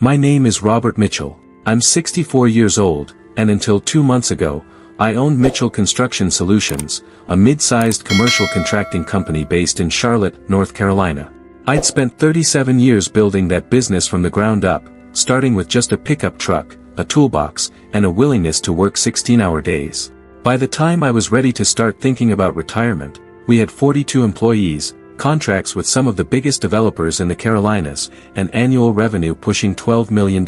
My name is Robert Mitchell. I'm 64 years old, and until 2 months ago, I owned Mitchell Construction Solutions, a mid-sized commercial contracting company based in Charlotte, North Carolina. I'd spent 37 years building that business from the ground up, starting with just a pickup truck, a toolbox, and a willingness to work 16-hour days. By the time I was ready to start thinking about retirement, we had 42 employees, contracts with some of the biggest developers in the Carolinas, and annual revenue pushing $12 million.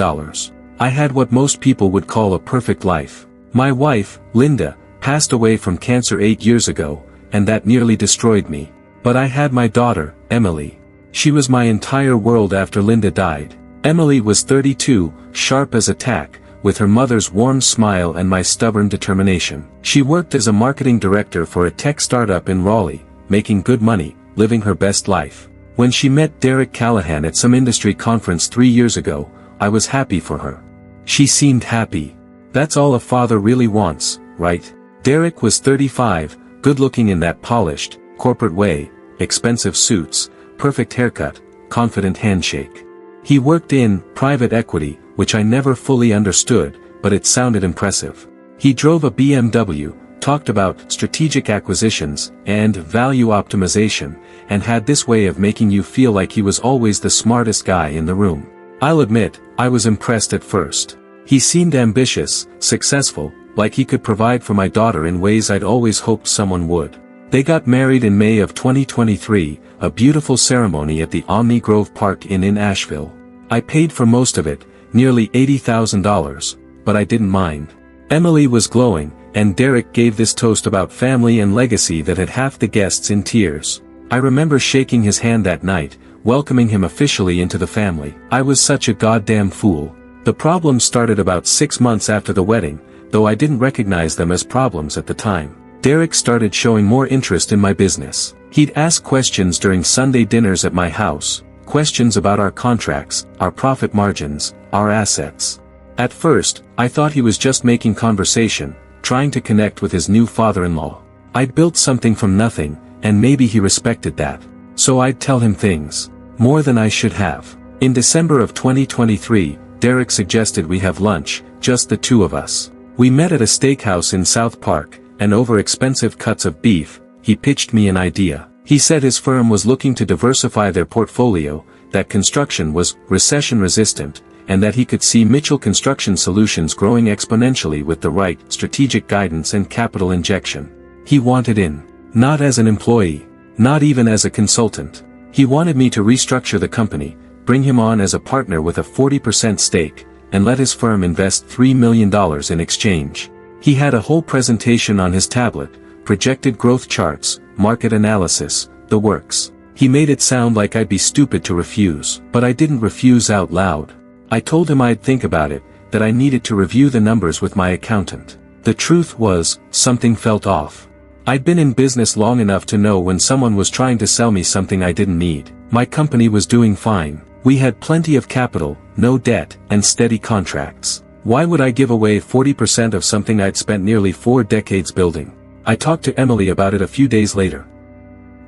I had what most people would call a perfect life. My wife, Linda, passed away from cancer 8 years ago, and that nearly destroyed me. But I had my daughter, Emily. She was my entire world after Linda died. Emily was 32, sharp as a tack, with her mother's warm smile and my stubborn determination. She worked as a marketing director for a tech startup in Raleigh, making good money, living her best life. When she met Derek Callahan at some industry conference 3 years ago, I was happy for her. She seemed happy. That's all a father really wants, right? Derek was 35, good-looking in that polished, corporate way, expensive suits, perfect haircut, confident handshake. He worked in private equity, which I never fully understood, but it sounded impressive. He drove a BMW, talked about strategic acquisitions and value optimization, and had this way of making you feel like he was always the smartest guy in the room. I'll admit, I was impressed at first. He seemed ambitious, successful, like he could provide for my daughter in ways I'd always hoped someone would. They got married in May of 2023, a beautiful ceremony at the Omni Grove Park Inn in Asheville. I paid for most of it, nearly $80,000, but I didn't mind. Emily was glowing, and Derek gave this toast about family and legacy that had half the guests in tears. I remember shaking his hand that night, welcoming him officially into the family. I was such a goddamn fool. The problems started about 6 months after the wedding, though I didn't recognize them as problems at the time. Derek started showing more interest in my business. He'd ask questions during Sunday dinners at my house, questions about our contracts, our profit margins, our assets. At first, I thought he was just making conversation, trying to connect with his new father-in-law. I'd built something from nothing, and maybe he respected that. So I'd tell him things. More than I should have. In December of 2023, Derek suggested we have lunch, just the two of us. We met at a steakhouse in South Park, and over expensive cuts of beef, he pitched me an idea. He said his firm was looking to diversify their portfolio, that construction was recession-resistant, and that he could see Mitchell Construction Solutions growing exponentially with the right strategic guidance and capital injection. He wanted in. Not as an employee. Not even as a consultant. He wanted me to restructure the company, bring him on as a partner with a 40% stake, and let his firm invest $3 million in exchange. He had a whole presentation on his tablet, projected growth charts, market analysis, the works. He made it sound like I'd be stupid to refuse, but I didn't refuse out loud. I told him I'd think about it, that I needed to review the numbers with my accountant. The truth was, something felt off. I'd been in business long enough to know when someone was trying to sell me something I didn't need. My company was doing fine. We had plenty of capital, no debt, and steady contracts. Why would I give away 40% of something I'd spent nearly 4 decades building? I talked to Emily about it a few days later.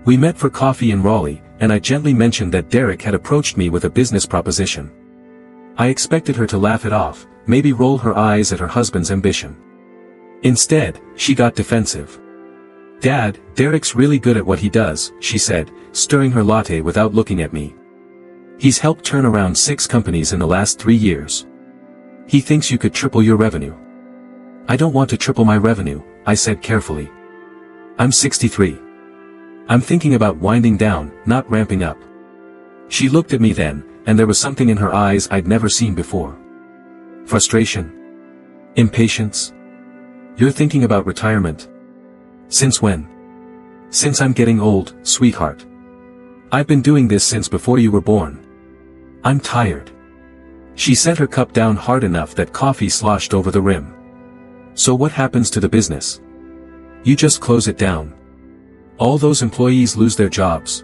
We met for coffee in Raleigh, and I gently mentioned that Derek had approached me with a business proposition. I expected her to laugh it off, maybe roll her eyes at her husband's ambition. Instead, she got defensive. "Dad, Derek's really good at what he does," she said, stirring her latte without looking at me. "He's helped turn around 6 companies in the last 3 years. He thinks you could triple your revenue." "I don't want to triple my revenue," I said carefully. "I'm 63. I'm thinking about winding down, not ramping up." She looked at me then, and there was something in her eyes I'd never seen before. Frustration? Impatience? "You're thinking about retirement? Since when?" "Since I'm getting old, sweetheart. I've been doing this since before you were born. I'm tired." She set her cup down hard enough that coffee sloshed over the rim. "So what happens to the business? You just close it down. All those employees lose their jobs."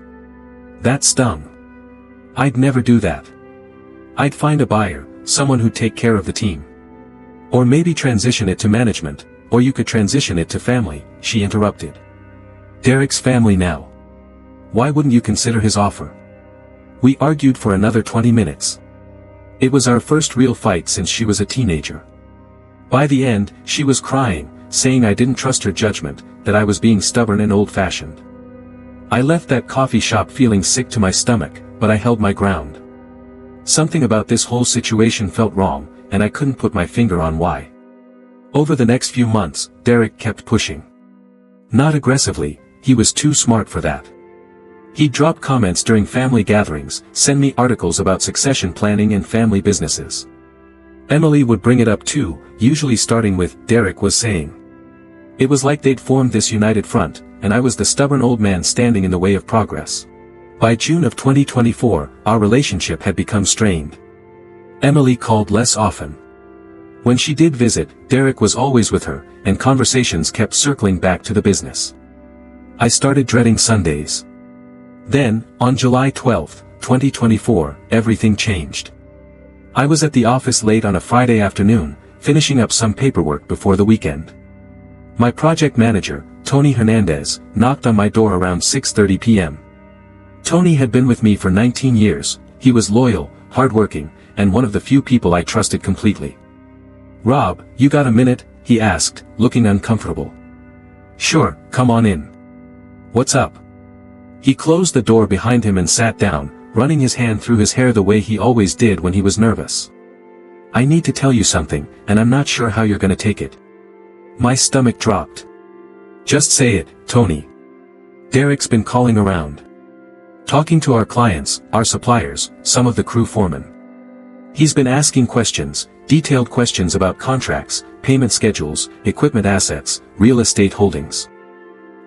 That stung. I'd never do that. I'd find a buyer, someone who'd take care of the team. "Or maybe transition it to management, or you could transition it to family," she interrupted. "Derek's family now. Why wouldn't you consider his offer?" We argued for another 20 minutes. It was our first real fight since she was a teenager. By the end, she was crying, saying I didn't trust her judgment, that I was being stubborn and old-fashioned. I left that coffee shop feeling sick to my stomach, but I held my ground. Something about this whole situation felt wrong, and I couldn't put my finger on why. Over the next few months, Derek kept pushing. Not aggressively, he was too smart for that. He'd drop comments during family gatherings, send me articles about succession planning and family businesses. Emily would bring it up too, usually starting with, Derek was saying. It was like they'd formed this united front, and I was the stubborn old man standing in the way of progress. By June of 2024, our relationship had become strained. Emily called less often. When she did visit, Derek was always with her, and conversations kept circling back to the business. I started dreading Sundays. Then, on July 12, 2024, everything changed. I was at the office late on a Friday afternoon, finishing up some paperwork before the weekend. My project manager, Tony Hernandez, knocked on my door around 6:30 p.m. Tony had been with me for 19 years, he was loyal, hardworking, and one of the few people I trusted completely. Rob, you got a minute? He asked, looking uncomfortable. Sure, come on in. What's up? He closed the door behind him and sat down, running his hand through his hair the way he always did when he was nervous. I need to tell you something, and I'm not sure how you're gonna take it. My stomach dropped. Just say it, Tony. Derek's been calling around. Talking to our clients, our suppliers, some of the crew foremen. He's been asking questions, detailed questions about contracts, payment schedules, equipment assets, real estate holdings.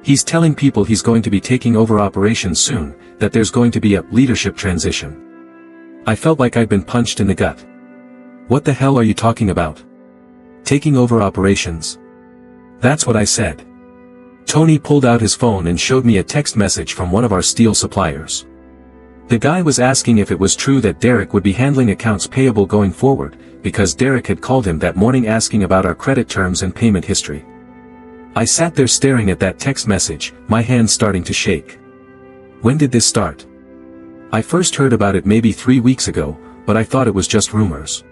He's telling people he's going to be taking over operations soon, that there's going to be a leadership transition. I felt like I'd been punched in the gut. What the hell are you talking about? Taking over operations? That's what I said. Tony pulled out his phone and showed me a text message from one of our steel suppliers. The guy was asking if it was true that Derek would be handling accounts payable going forward, because Derek had called him that morning asking about our credit terms and payment history. I sat there staring at that text message, my hands starting to shake. When did this start? I first heard about it maybe 3 weeks ago, but I thought it was just rumors.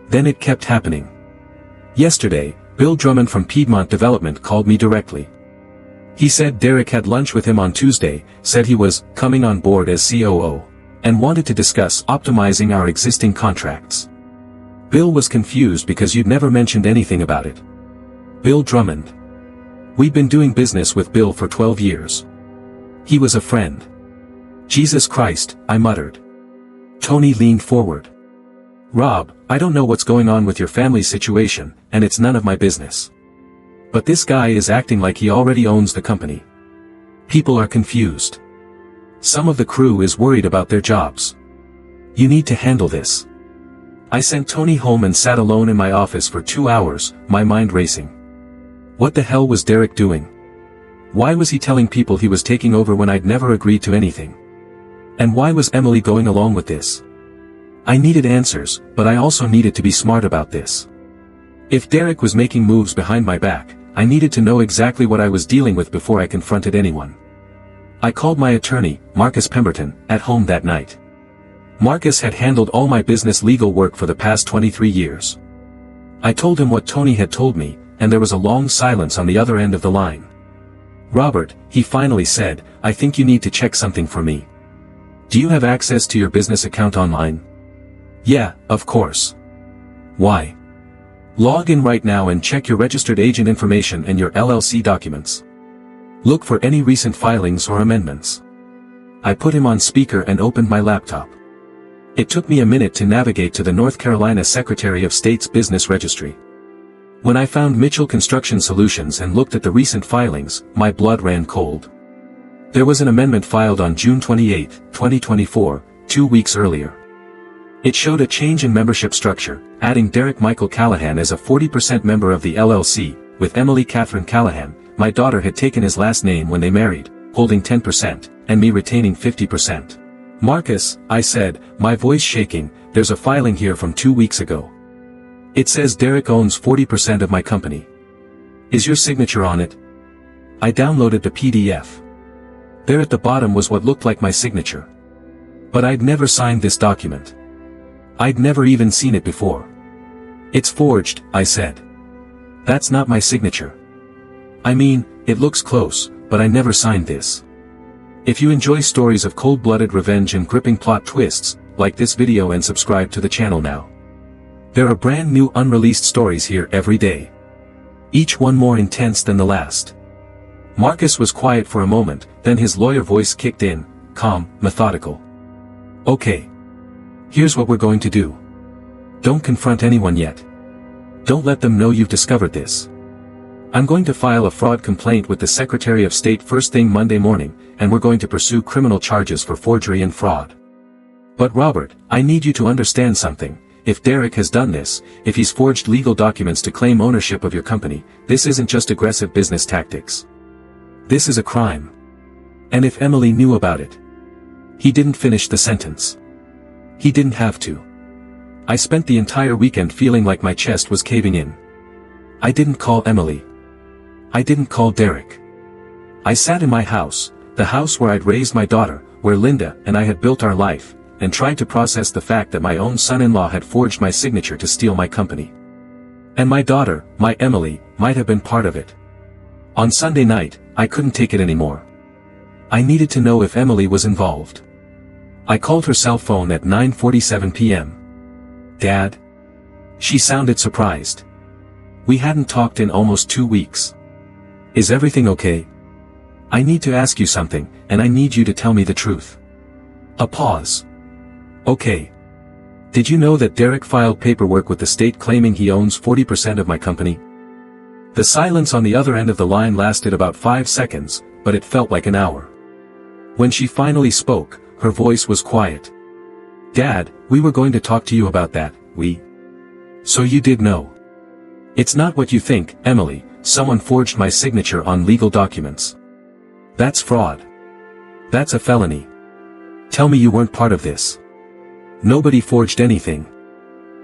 Then it kept happening. Yesterday, Bill Drummond from Piedmont Development called me directly. He said Derek had lunch with him on Tuesday, said he was coming on board as COO, and wanted to discuss optimizing our existing contracts. Bill was confused because you'd never mentioned anything about it. Bill Drummond. We'd been doing business with Bill for 12 years. He was a friend. Jesus Christ, I muttered. Tony leaned forward. Rob, I don't know what's going on with your family situation, and it's none of my business. But this guy is acting like he already owns the company. People are confused. Some of the crew is worried about their jobs. You need to handle this. I sent Tony home and sat alone in my office for 2 hours, my mind racing. What the hell was Derek doing? Why was he telling people he was taking over when I'd never agreed to anything? And why was Emily going along with this? I needed answers, but I also needed to be smart about this. If Derek was making moves behind my back, I needed to know exactly what I was dealing with before I confronted anyone. I called my attorney, Marcus Pemberton, at home that night. Marcus had handled all my business legal work for the past 23 years. I told him what Tony had told me, and there was a long silence on the other end of the line. Robert, he finally said, I think you need to check something for me. Do you have access to your business account online? Yeah, of course. Why? Log in right now and check your registered agent information and your LLC documents. Look for any recent filings or amendments. I put him on speaker and opened my laptop. It took me a minute to navigate to the North Carolina Secretary of State's Business Registry. When I found Mitchell Construction Solutions and looked at the recent filings, my blood ran cold. There was an amendment filed on June 28, 2024, 2 weeks earlier. It showed a change in membership structure, adding Derek Michael Callahan as a 40% member of the LLC, with Emily Catherine Callahan, my daughter had taken his last name when they married, holding 10%, and me retaining 50%. Marcus, I said, my voice shaking, there's a filing here from 2 weeks ago. It says Derek owns 40% of my company. Is your signature on it? I downloaded the PDF. There at the bottom was what looked like my signature. But I'd never signed this document. I'd never even seen it before. It's forged, I said. That's not my signature. I mean, it looks close, but I never signed this. If you enjoy stories of cold-blooded revenge and gripping plot twists, like this video and subscribe to the channel now. There are brand new unreleased stories here every day. Each one more intense than the last. Marcus was quiet for a moment, then his lawyer voice kicked in, calm, methodical. Okay. Here's what we're going to do. Don't confront anyone yet. Don't let them know you've discovered this. I'm going to file a fraud complaint with the Secretary of State first thing Monday morning, and we're going to pursue criminal charges for forgery and fraud. But Robert, I need you to understand something. If Derek has done this, if he's forged legal documents to claim ownership of your company, this isn't just aggressive business tactics. This is a crime. And if Emily knew about it. He didn't finish the sentence. He didn't have to. I spent the entire weekend feeling like my chest was caving in. I didn't call Emily. I didn't call Derek. I sat in my house, the house where I'd raised my daughter, where Linda and I had built our life, and tried to process the fact that my own son-in-law had forged my signature to steal my company. And my daughter, my Emily, might have been part of it. On Sunday night, I couldn't take it anymore. I needed to know if Emily was involved. I called her cell phone at 9:47 p.m. Dad? She sounded surprised. We hadn't talked in almost 2 weeks. Is everything okay? I need to ask you something, and I need you to tell me the truth. A pause. Okay. Did you know that Derek filed paperwork with the state claiming he owns 40% of my company? The silence on the other end of the line lasted about 5 seconds, but it felt like an hour. When she finally spoke, her voice was quiet. Dad, we were going to talk to you about that, So you did know. It's not what you think, Emily, someone forged my signature on legal documents. That's fraud. That's a felony. Tell me you weren't part of this. Nobody forged anything.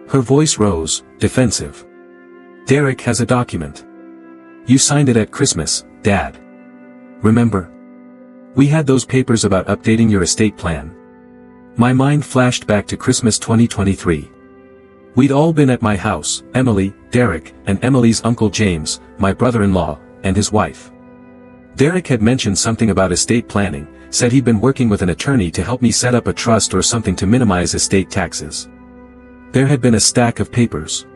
Her voice rose, defensive. Derek has a document. You signed it at Christmas, Dad. Remember? We had those papers about updating your estate plan. My mind flashed back to Christmas 2023. We'd all been at my house, Emily, Derek, and Emily's Uncle James, my brother-in-law, and his wife. Derek had mentioned something about estate planning, said he'd been working with an attorney to help me set up a trust or something to minimize estate taxes. There had been a stack of papers.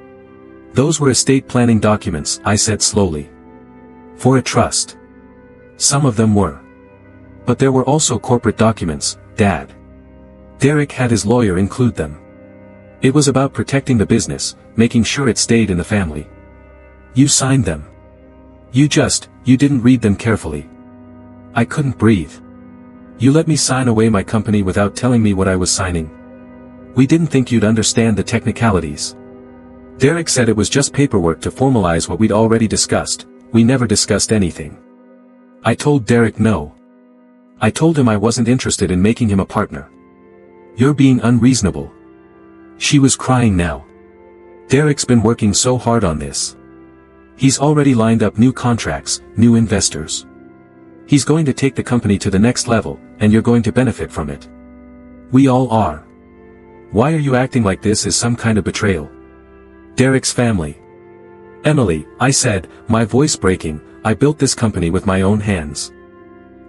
Those were estate planning documents, I said slowly. For a trust. Some of them were. But there were also corporate documents, Dad. Derek had his lawyer include them. It was about protecting the business, making sure it stayed in the family. You signed them. You didn't read them carefully. I couldn't breathe. You let me sign away my company without telling me what I was signing. We didn't think you'd understand the technicalities. Derek said it was just paperwork to formalize what we'd already discussed. We never discussed anything. I told Derek no. I told him I wasn't interested in making him a partner. You're being unreasonable. She was crying now. Derek's been working so hard on this. He's already lined up new contracts, new investors. He's going to take the company to the next level, and you're going to benefit from it. We all are. Why are you acting like this is some kind of betrayal? Derek's family. Emily, I said, my voice breaking, I built this company with my own hands.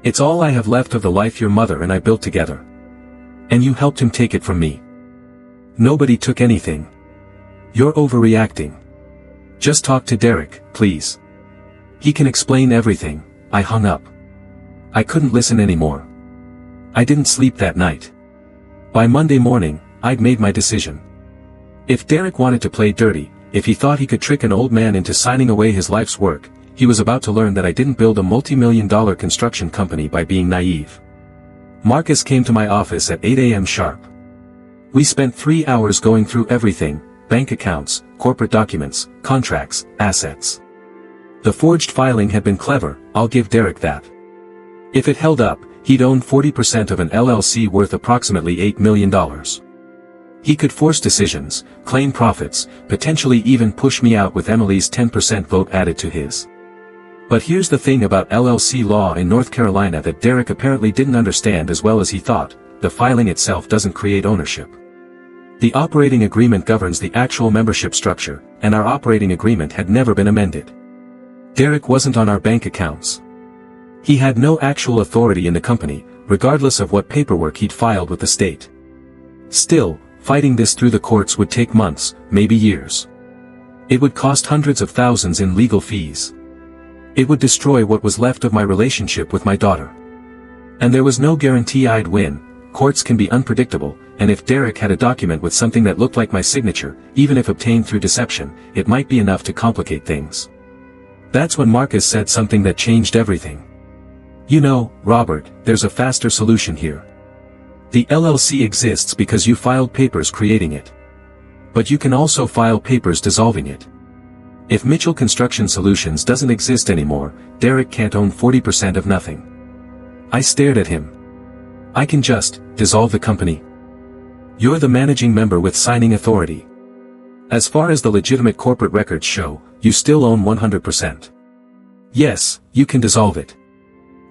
It's all I have left of the life your mother and I built together. And you helped him take it from me. Nobody took anything. You're overreacting. Just talk to Derek, please. He can explain everything. I hung up. I couldn't listen anymore. I didn't sleep that night. By Monday morning, I'd made my decision. If Derek wanted to play dirty, if he thought he could trick an old man into signing away his life's work, he was about to learn that I didn't build a multi-million-dollar construction company by being naive. Marcus came to my office at 8 a.m. sharp. We spent 3 hours going through everything: bank accounts, corporate documents, contracts, assets. The forged filing had been clever, I'll give Derek that. If it held up, he'd own 40% of an LLC worth approximately $8 million. He could force decisions, claim profits, potentially even push me out with Emily's 10% vote added to his. But here's the thing about LLC law in North Carolina that Derek apparently didn't understand as well as he thought: the filing itself doesn't create ownership. The operating agreement governs the actual membership structure, and our operating agreement had never been amended. Derek wasn't on our bank accounts. He had no actual authority in the company, regardless of what paperwork he'd filed with the state. Still, fighting this through the courts would take months, maybe years. It would cost hundreds of thousands in legal fees. It would destroy what was left of my relationship with my daughter. And there was no guarantee I'd win. Courts can be unpredictable, and if Derek had a document with something that looked like my signature, even if obtained through deception, it might be enough to complicate things. That's when Marcus said something that changed everything. "You know, Robert, there's a faster solution here. The LLC exists because you filed papers creating it. But you can also file papers dissolving it. If Mitchell Construction Solutions doesn't exist anymore, Derek can't own 40% of nothing." I stared at him. "I can just dissolve the company. You're the managing member with signing authority. As far as the legitimate corporate records show, you still own 100%. Yes, you can dissolve it.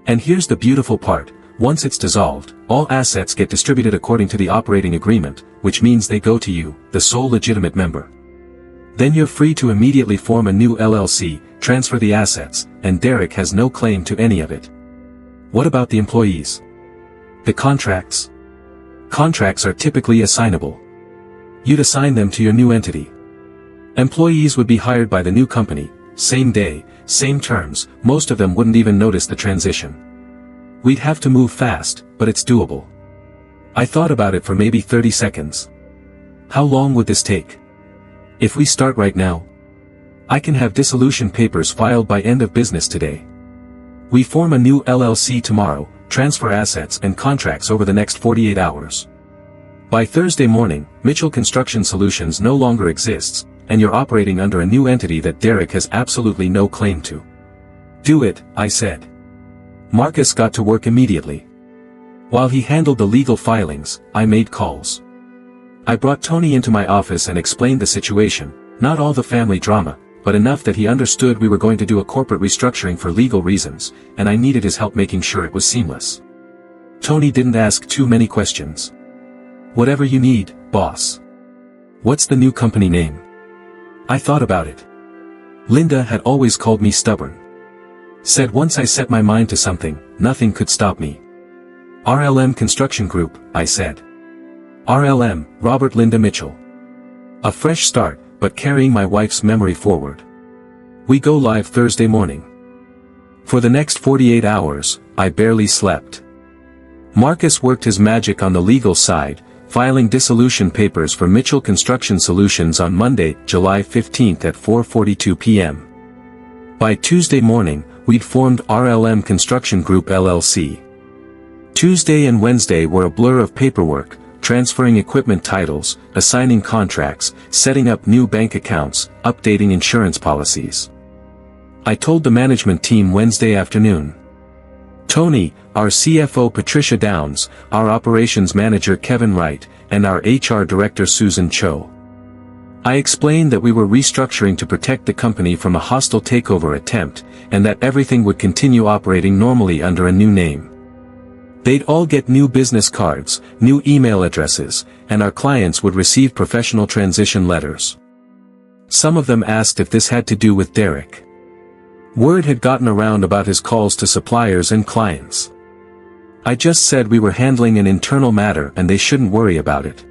And here's the beautiful part, once it's dissolved, all assets get distributed according to the operating agreement, which means they go to you, the sole legitimate member. Then you're free to immediately form a new LLC, transfer the assets, and Derek has no claim to any of it." "What about the employees? The contracts?" "Contracts are typically assignable. You'd assign them to your new entity. Employees would be hired by the new company, same day, same terms, most of them wouldn't even notice the transition. We'd have to move fast, but it's doable." I thought about it for maybe 30 seconds. "How long would this take? If we start right now, I can have dissolution papers filed by end of business today. We form a new LLC tomorrow, transfer assets and contracts over the next 48 hours. By Thursday morning, Mitchell Construction Solutions no longer exists, and you're operating under a new entity that Derek has absolutely no claim to." "Do it," I said. Marcus got to work immediately. While he handled the legal filings, I made calls. I brought Tony into my office and explained the situation, not all the family drama, but enough that he understood we were going to do a corporate restructuring for legal reasons, and I needed his help making sure it was seamless. Tony didn't ask too many questions. "Whatever you need, boss. What's the new company name?" I thought about it. Linda had always called me stubborn. Said once I set my mind to something, nothing could stop me. "RLM Construction Group," I said. RLM, Robert Linda Mitchell. A fresh start, but carrying my wife's memory forward. We go live Thursday morning. For the next 48 hours, I barely slept. Marcus worked his magic on the legal side, filing dissolution papers for Mitchell Construction Solutions on Monday, July 15th at 4:42 p.m. By Tuesday morning, we'd formed RLM Construction Group LLC. Tuesday and Wednesday were a blur of paperwork, transferring equipment titles, assigning contracts, setting up new bank accounts, updating insurance policies. I told the management team Wednesday afternoon. Tony, our CFO Patricia Downs, our operations manager Kevin Wright, and our HR director Susan Cho. I explained that we were restructuring to protect the company from a hostile takeover attempt, and that everything would continue operating normally under a new name. They'd all get new business cards, new email addresses, and our clients would receive professional transition letters. Some of them asked if this had to do with Derek. Word had gotten around about his calls to suppliers and clients. I just said we were handling an internal matter and they shouldn't worry about it.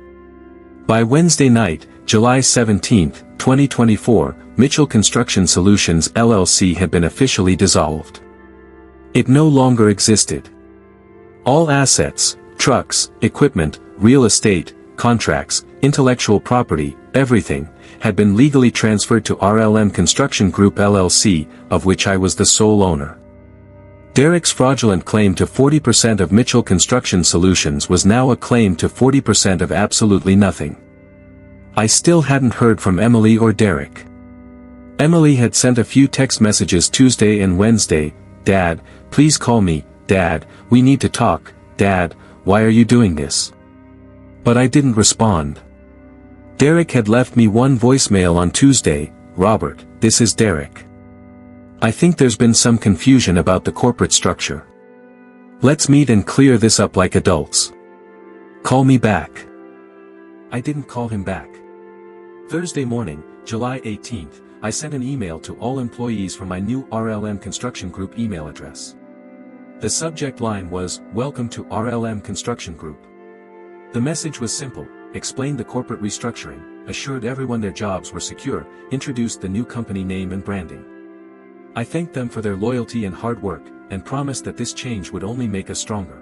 By Wednesday night, July 17, 2024, Mitchell Construction Solutions LLC had been officially dissolved. It no longer existed. All assets, trucks, equipment, real estate, contracts, intellectual property, everything, had been legally transferred to RLM Construction Group LLC, of which I was the sole owner. Derek's fraudulent claim to 40% of Mitchell Construction Solutions was now a claim to 40% of absolutely nothing. I still hadn't heard from Emily or Derek. Emily had sent a few text messages Tuesday and Wednesday. "Dad, please call me, Dad, we need to talk, Dad, why are you doing this?" But I didn't respond. Derek had left me one voicemail on Tuesday. "Robert, this is Derek. I think there's been some confusion about the corporate structure. Let's meet and clear this up like adults. Call me back." I didn't call him back. Thursday morning, July 18th, I sent an email to all employees from my new RLM Construction Group email address. The subject line was, "Welcome to RLM Construction Group." The message was simple: explained the corporate restructuring, assured everyone their jobs were secure, introduced the new company name and branding. I thanked them for their loyalty and hard work, and promised that this change would only make us stronger.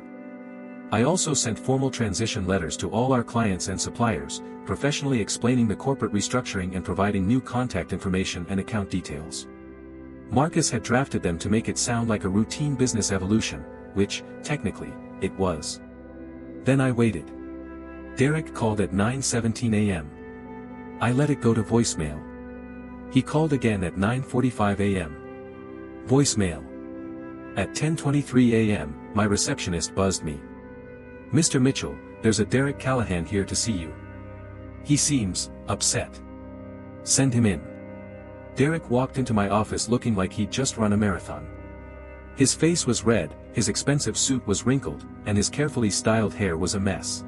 I also sent formal transition letters to all our clients and suppliers, professionally explaining the corporate restructuring and providing new contact information and account details. Marcus had drafted them to make it sound like a routine business evolution, which, technically, it was. Then I waited. Derek called at 9:17 a.m. I let it go to voicemail. He called again at 9:45 a.m. Voicemail. At 10:23 a.m., my receptionist buzzed me. "Mr. Mitchell, there's a Derek Callahan here to see you. He seems upset. Send him in." Derek walked into my office looking like he'd just run a marathon. His face was red, his expensive suit was wrinkled, and his carefully styled hair was a mess.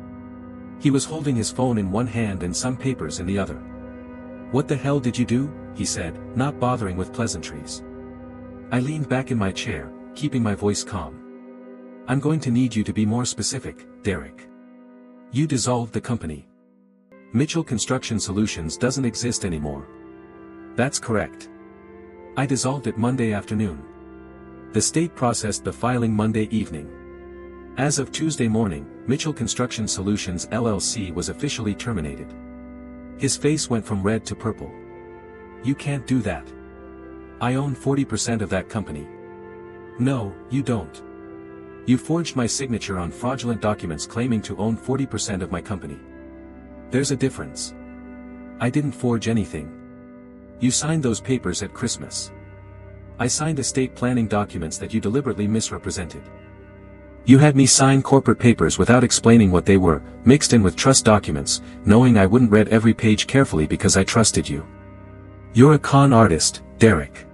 He was holding his phone in one hand and some papers in the other. "What the hell did you do?" he said, not bothering with pleasantries. I leaned back in my chair, keeping my voice calm. "I'm going to need you to be more specific, Derek. You dissolved the company. Mitchell Construction Solutions doesn't exist anymore." "That's correct. I dissolved it Monday afternoon. The state processed the filing Monday evening. As of Tuesday morning, Mitchell Construction Solutions LLC was officially terminated." His face went from red to purple. "You can't do that. I own 40% of that company." "No, you don't. You forged my signature on fraudulent documents claiming to own 40% of my company. There's a difference. I didn't forge anything. You signed those papers at Christmas. I signed estate planning documents that you deliberately misrepresented. You had me sign corporate papers without explaining what they were, mixed in with trust documents, knowing I wouldn't read every page carefully because I trusted you. You're a con artist, Derek.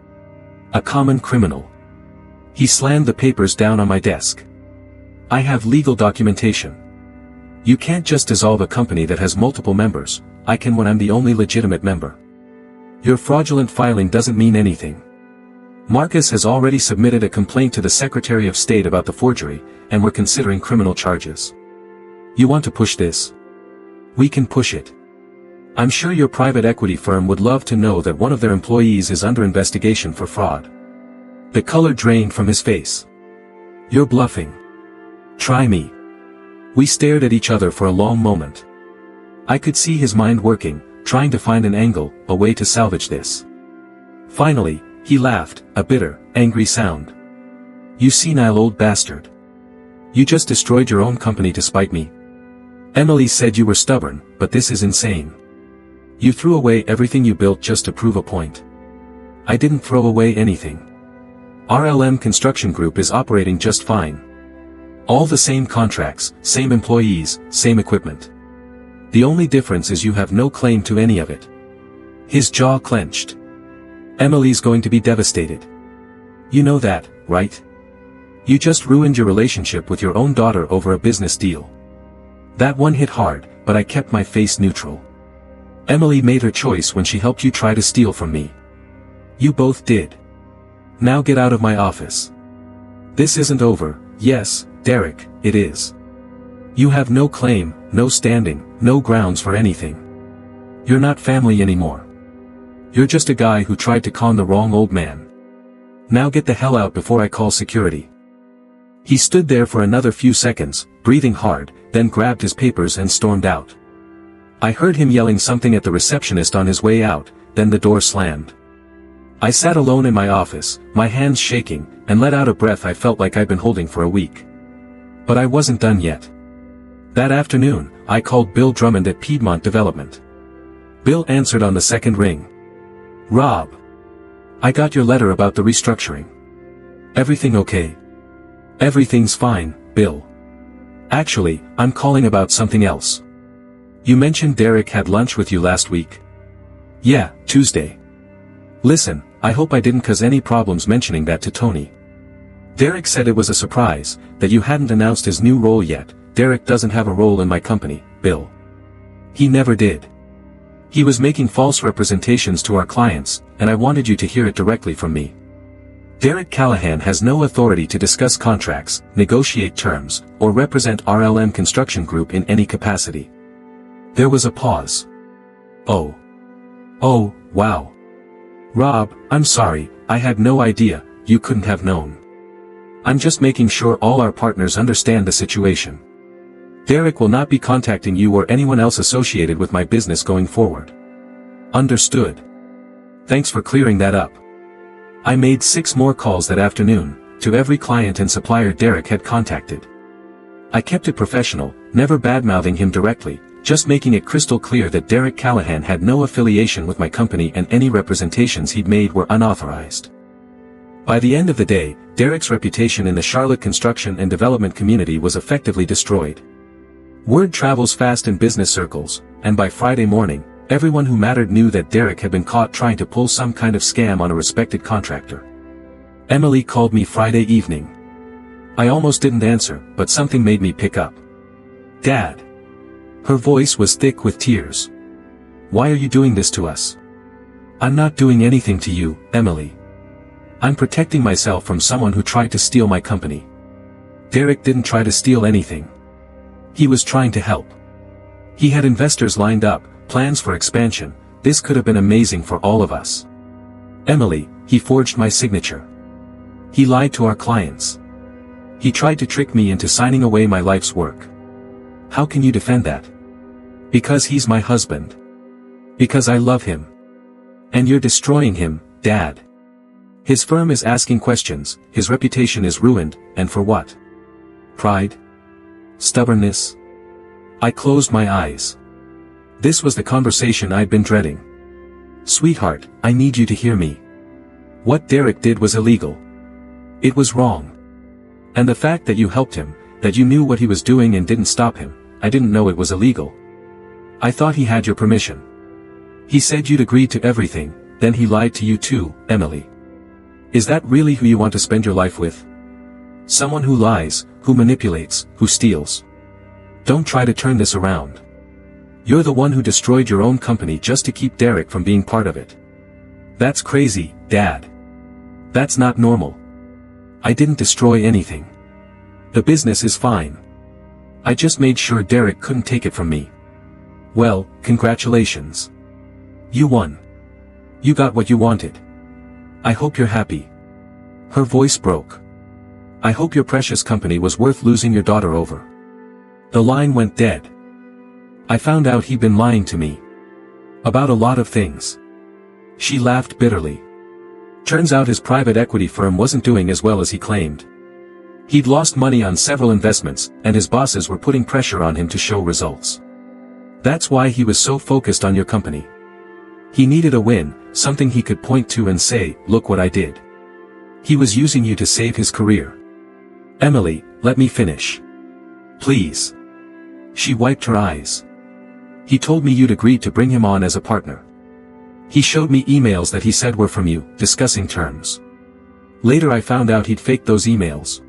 A common criminal." He slammed the papers down on my desk. "I have legal documentation. You can't just dissolve a company that has multiple members. I can when I'm the only legitimate member. Your fraudulent filing doesn't mean anything. Marcus has already submitted a complaint to the Secretary of State about the forgery, and we're considering criminal charges. You want to push this? We can push it. I'm sure your private equity firm would love to know that one of their employees is under investigation for fraud." The color drained from his face. "You're bluffing. Try me." We stared at each other for a long moment. I could see his mind working, trying to find an angle, a way to salvage this. Finally, he laughed, a bitter, angry sound. "You senile old bastard. You just destroyed your own company to spite me. Emily said you were stubborn, but this is insane. You threw away everything you built just to prove a point." "I didn't throw away anything. RLM Construction Group is operating just fine. All the same contracts, same employees, same equipment. The only difference is you have no claim to any of it." His jaw clenched. "Emily's going to be devastated. You know that, right? You just ruined your relationship with your own daughter over a business deal." That one hit hard, but I kept my face neutral. "Emily made her choice when she helped you try to steal from me. You both did. Now get out of my office. This isn't over." "Yes, Derek, it is. You have no claim, no standing, no grounds for anything. You're not family anymore. You're just a guy who tried to con the wrong old man. Now get the hell out before I call security." He stood there for another few seconds, breathing hard, then grabbed his papers and stormed out. I heard him yelling something at the receptionist on his way out, then the door slammed. I sat alone in my office, my hands shaking, and let out a breath I felt like I'd been holding for a week. But I wasn't done yet. That afternoon, I called Bill Drummond at Piedmont Development. Bill answered on the second ring. "Rob. I got your letter about the restructuring. Everything okay?" "Everything's fine, Bill. Actually, I'm calling about something else. You mentioned Derek had lunch with you last week." "Yeah, Tuesday. Listen, I hope I didn't cause any problems mentioning that to Tony. Derek said it was a surprise, that you hadn't announced his new role yet. Derek doesn't have a role in my company, Bill. He never did. He was making false representations to our clients, and I wanted you to hear it directly from me. Derek Callahan has no authority to discuss contracts, negotiate terms, or represent RLM Construction Group in any capacity. There was a pause. Oh, wow. Rob, I'm sorry, I had no idea, you couldn't have known. I'm just making sure all our partners understand the situation. Derek will not be contacting you or anyone else associated with my business going forward. Understood. Thanks for clearing that up. I made 6 more calls that afternoon, to every client and supplier Derek had contacted. I kept it professional, never bad-mouthing him directly, just making it crystal clear that Derek Callahan had no affiliation with my company and any representations he'd made were unauthorized. By the end of the day, Derek's reputation in the Charlotte construction and development community was effectively destroyed. Word travels fast in business circles, and by Friday morning, everyone who mattered knew that Derek had been caught trying to pull some kind of scam on a respected contractor. Emily called me Friday evening. I almost didn't answer, but something made me pick up. Dad. Her voice was thick with tears. Why are you doing this to us? I'm not doing anything to you, Emily. I'm protecting myself from someone who tried to steal my company. Derek didn't try to steal anything. He was trying to help. He had investors lined up, plans for expansion. This could have been amazing for all of us. Emily, he forged my signature. He lied to our clients. He tried to trick me into signing away my life's work. How can you defend that? Because he's my husband. Because I love him. And you're destroying him, Dad. His firm is asking questions, his reputation is ruined, and for what? Pride? Stubbornness? I closed my eyes. This was the conversation I'd been dreading. Sweetheart, I need you to hear me. What Derek did was illegal. It was wrong. And the fact that you helped him, that you knew what he was doing and didn't stop him, I didn't know it was illegal. I thought he had your permission. He said you'd agreed to everything, then he lied to you too, Emily. Is that really who you want to spend your life with? Someone who lies, who manipulates, who steals. Don't try to turn this around. You're the one who destroyed your own company just to keep Derek from being part of it. That's crazy, Dad. That's not normal. I didn't destroy anything. The business is fine. I just made sure Derek couldn't take it from me. Well, congratulations. You won. You got what you wanted. I hope you're happy. Her voice broke. I hope your precious company was worth losing your daughter over. The line went dead. I found out he'd been lying to me. About a lot of things. She laughed bitterly. Turns out his private equity firm wasn't doing as well as he claimed. He'd lost money on several investments, and his bosses were putting pressure on him to show results. That's why he was so focused on your company. He needed a win, something he could point to and say, look what I did. He was using you to save his career. Emily, let me finish. Please. She wiped her eyes. He told me you'd agreed to bring him on as a partner. He showed me emails that he said were from you, discussing terms. Later I found out he'd faked those emails.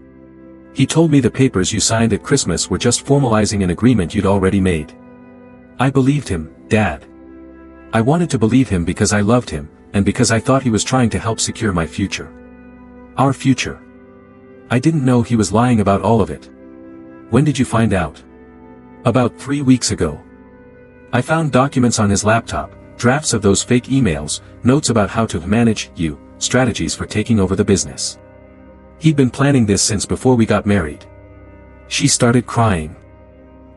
He told me the papers you signed at Christmas were just formalizing an agreement you'd already made. I believed him, Dad. I wanted to believe him because I loved him, and because I thought he was trying to help secure my future. Our future. I didn't know he was lying about all of it. When did you find out? About 3 weeks ago. I found documents on his laptop, drafts of those fake emails, notes about how to manage you, strategies for taking over the business. He'd been planning this since before we got married. She started crying.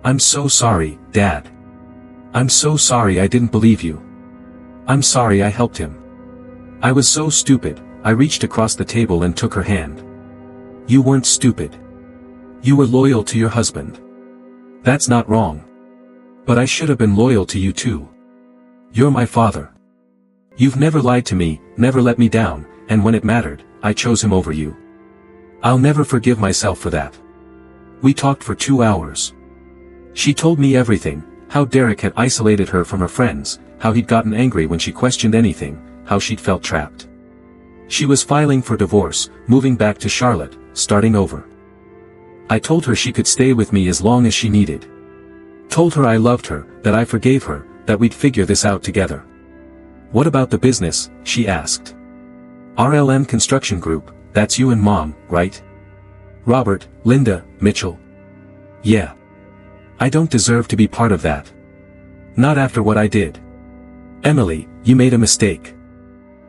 I'm so sorry, Dad. I'm so sorry I didn't believe you. I'm sorry I helped him. I was so stupid. I reached across the table and took her hand. You weren't stupid. You were loyal to your husband. That's not wrong. But I should have been loyal to you too. You're my father. You've never lied to me, never let me down, and when it mattered, I chose him over you. I'll never forgive myself for that. We talked for 2 hours. She told me everything, how Derek had isolated her from her friends, how he'd gotten angry when she questioned anything, how she'd felt trapped. She was filing for divorce, moving back to Charlotte, starting over. I told her she could stay with me as long as she needed. Told her I loved her, that I forgave her, that we'd figure this out together. What about the business, she asked. RLM Construction Group, that's you and Mom, right? Robert, Linda, Mitchell. Yeah. I don't deserve to be part of that. Not after what I did. Emily, you made a mistake.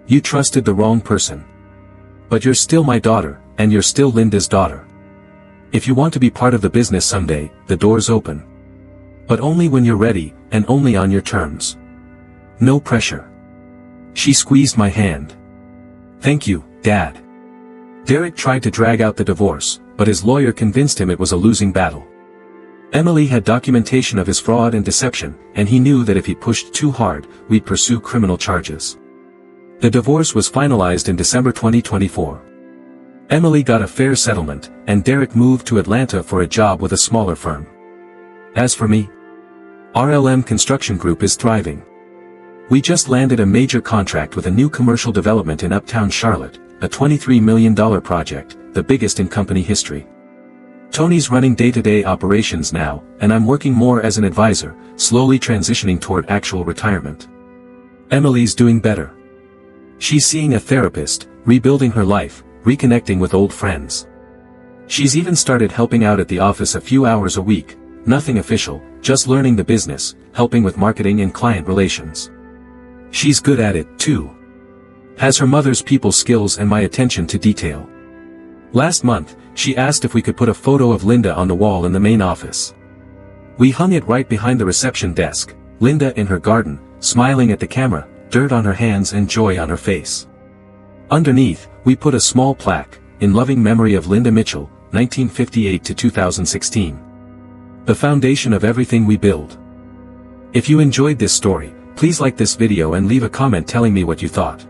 You trusted the wrong person. But you're still my daughter, and you're still Linda's daughter. If you want to be part of the business someday, the door's open. But only when you're ready, and only on your terms. No pressure. She squeezed my hand. Thank you, Dad. Derek tried to drag out the divorce, but his lawyer convinced him it was a losing battle. Emily had documentation of his fraud and deception, and he knew that if he pushed too hard, we'd pursue criminal charges. The divorce was finalized in December 2024. Emily got a fair settlement, and Derek moved to Atlanta for a job with a smaller firm. As for me, RLM Construction Group is thriving. We just landed a major contract with a new commercial development in Uptown Charlotte, a $23 million project, the biggest in company history. Tony's running day-to-day operations now, and I'm working more as an advisor, slowly transitioning toward actual retirement. Emily's doing better. She's seeing a therapist, rebuilding her life, reconnecting with old friends. She's even started helping out at the office a few hours a week, nothing official, just learning the business, helping with marketing and client relations. She's good at it, too. Has her mother's people skills and my attention to detail. Last month, she asked if we could put a photo of Linda on the wall in the main office. We hung it right behind the reception desk, Linda in her garden, smiling at the camera, dirt on her hands and joy on her face. Underneath, we put a small plaque, in loving memory of Linda Mitchell, 1958 to 2016. The foundation of everything we build. If you enjoyed this story, please like this video and leave a comment telling me what you thought.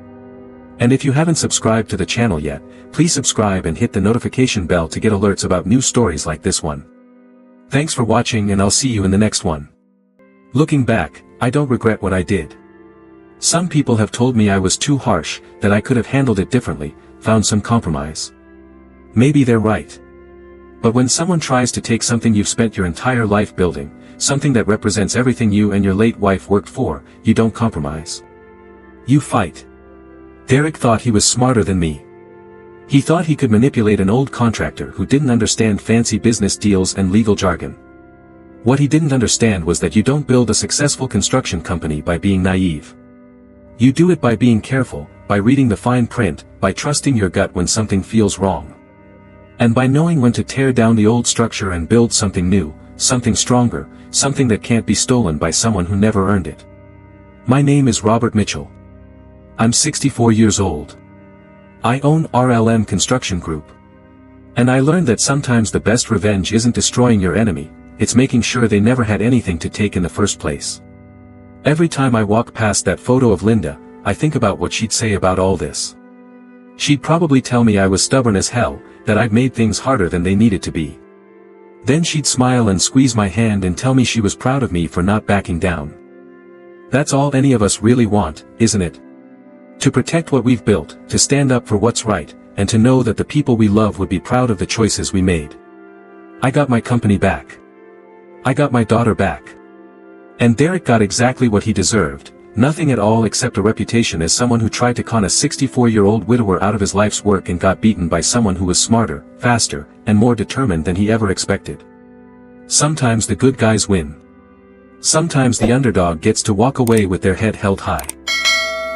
And if you haven't subscribed to the channel yet, please subscribe and hit the notification bell to get alerts about new stories like this one. Thanks for watching, and I'll see you in the next one. Looking back, I don't regret what I did. Some people have told me I was too harsh, that I could have handled it differently, found some compromise. Maybe they're right. But when someone tries to take something you've spent your entire life building, something that represents everything you and your late wife worked for, you don't compromise. You fight. Derek thought he was smarter than me. He thought he could manipulate an old contractor who didn't understand fancy business deals and legal jargon. What he didn't understand was that you don't build a successful construction company by being naive. You do it by being careful, by reading the fine print, by trusting your gut when something feels wrong. And by knowing when to tear down the old structure and build something new, something stronger, something that can't be stolen by someone who never earned it. My name is Robert Mitchell. I'm 64 years old. I own RLM Construction Group. And I learned that sometimes the best revenge isn't destroying your enemy, it's making sure they never had anything to take in the first place. Every time I walk past that photo of Linda, I think about what she'd say about all this. She'd probably tell me I was stubborn as hell, that I'd made things harder than they needed to be. Then she'd smile and squeeze my hand and tell me she was proud of me for not backing down. That's all any of us really want, isn't it? To protect what we've built, to stand up for what's right, and to know that the people we love would be proud of the choices we made. I got my company back. I got my daughter back. And Derek got exactly what he deserved, nothing at all except a reputation as someone who tried to con a 64-year-old widower out of his life's work and got beaten by someone who was smarter, faster, and more determined than he ever expected. Sometimes the good guys win. Sometimes the underdog gets to walk away with their head held high.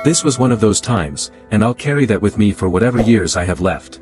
This was one of those times, and I'll carry that with me for whatever years I have left.